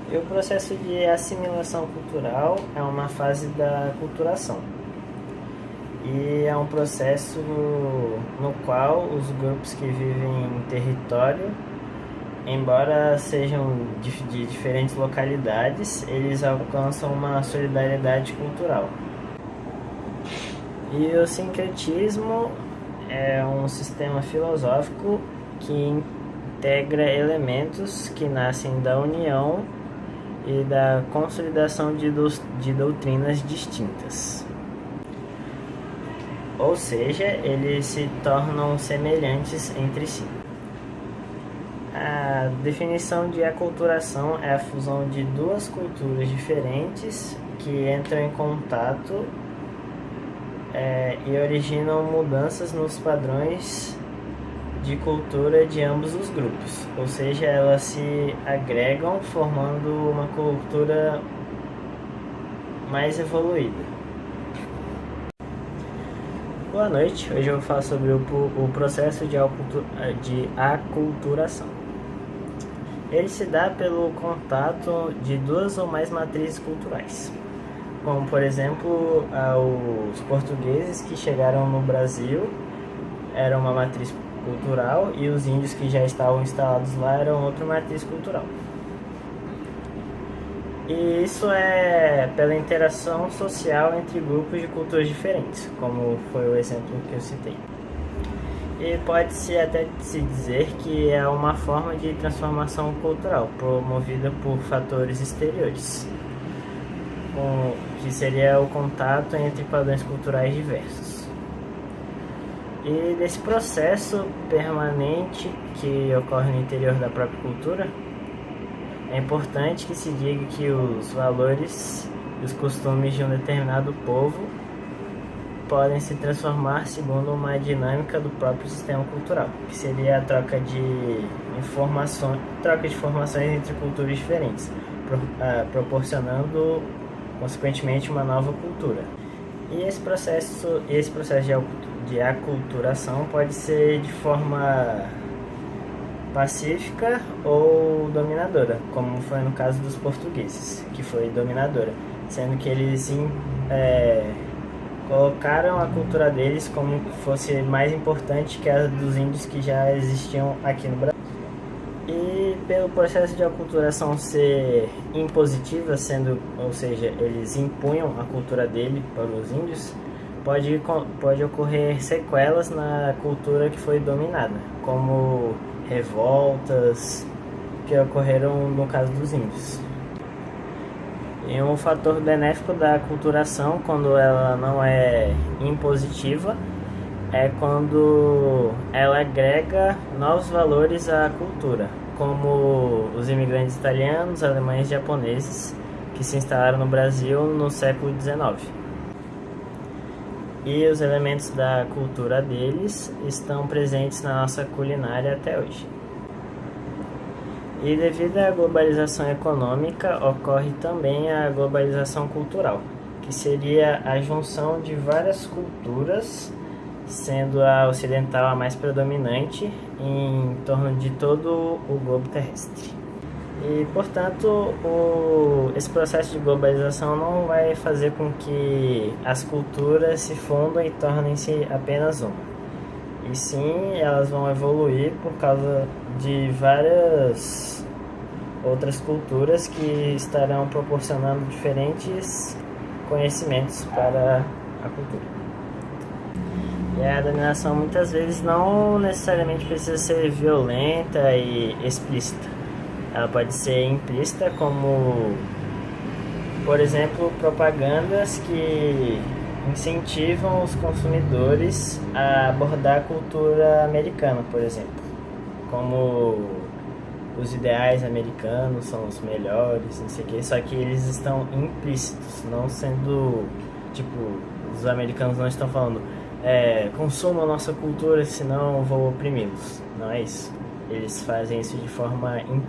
E o processo de assimilação cultural é uma fase da aculturação. E é um processo no qual os grupos que vivem em território, embora sejam de diferentes localidades, eles alcançam uma solidariedade cultural. E o sincretismo é um sistema filosófico que integra elementos que nascem da união e da consolidação de doutrinas distintas. Ou seja, eles se tornam semelhantes entre si. A definição de aculturação é a fusão de duas culturas diferentes que entram em contato e originam mudanças nos padrões de cultura de ambos os grupos, ou seja, elas se agregam formando uma cultura mais evoluída. Boa noite, hoje eu vou falar sobre o processo de aculturação. Ele se dá pelo contato de duas ou mais matrizes culturais, como por exemplo os portugueses que chegaram no Brasil eram uma matriz cultural e os índios que já estavam instalados lá eram outra matriz cultural. E isso é pela interação social entre grupos de culturas diferentes, como foi o exemplo que eu citei. E pode-se até se dizer que é uma forma de transformação cultural promovida por fatores exteriores, que seria o contato entre padrões culturais diversos. E desse processo permanente que ocorre no interior da própria cultura, é importante que se diga que os valores e os costumes de um determinado povo podem se transformar segundo uma dinâmica do próprio sistema cultural, que seria a troca de informações entre culturas diferentes, proporcionando consequentemente uma nova cultura. E esse processo de aculturação pode ser de forma pacífica ou dominadora, como foi no caso dos portugueses, que foi dominadora, sendo que eles colocaram a cultura deles como fosse mais importante que a dos índios que já existiam aqui no Brasil. E pelo processo de aculturação ser impositiva, ou seja, eles impunham a cultura dele para os índios, pode ocorrer sequelas na cultura que foi dominada, como revoltas que ocorreram no caso dos índios. E um fator benéfico da aculturação, quando ela não é impositiva, é quando ela agrega novos valores à cultura, como os imigrantes italianos, alemães e japoneses que se instalaram no Brasil no século XIX. E os elementos da cultura deles estão presentes na nossa culinária até hoje. E devido à globalização econômica, ocorre também a globalização cultural, que seria a junção de várias culturas, sendo a ocidental a mais predominante em torno de todo o globo terrestre. E, portanto, esse processo de globalização não vai fazer com que as culturas se fundam e tornem-se apenas uma. E sim, elas vão evoluir por causa de várias outras culturas que estarão proporcionando diferentes conhecimentos para a cultura. E a dominação muitas vezes não necessariamente precisa ser violenta e explícita. Ela pode ser implícita, como, por exemplo, propagandas que incentivam os consumidores a abordar a cultura americana, por exemplo, como os ideais americanos são os melhores, não sei o que, só que eles estão implícitos, não sendo, os americanos não estão falando consumam a nossa cultura, senão vou oprimi-los. Não é isso. Eles fazem isso de forma implícita.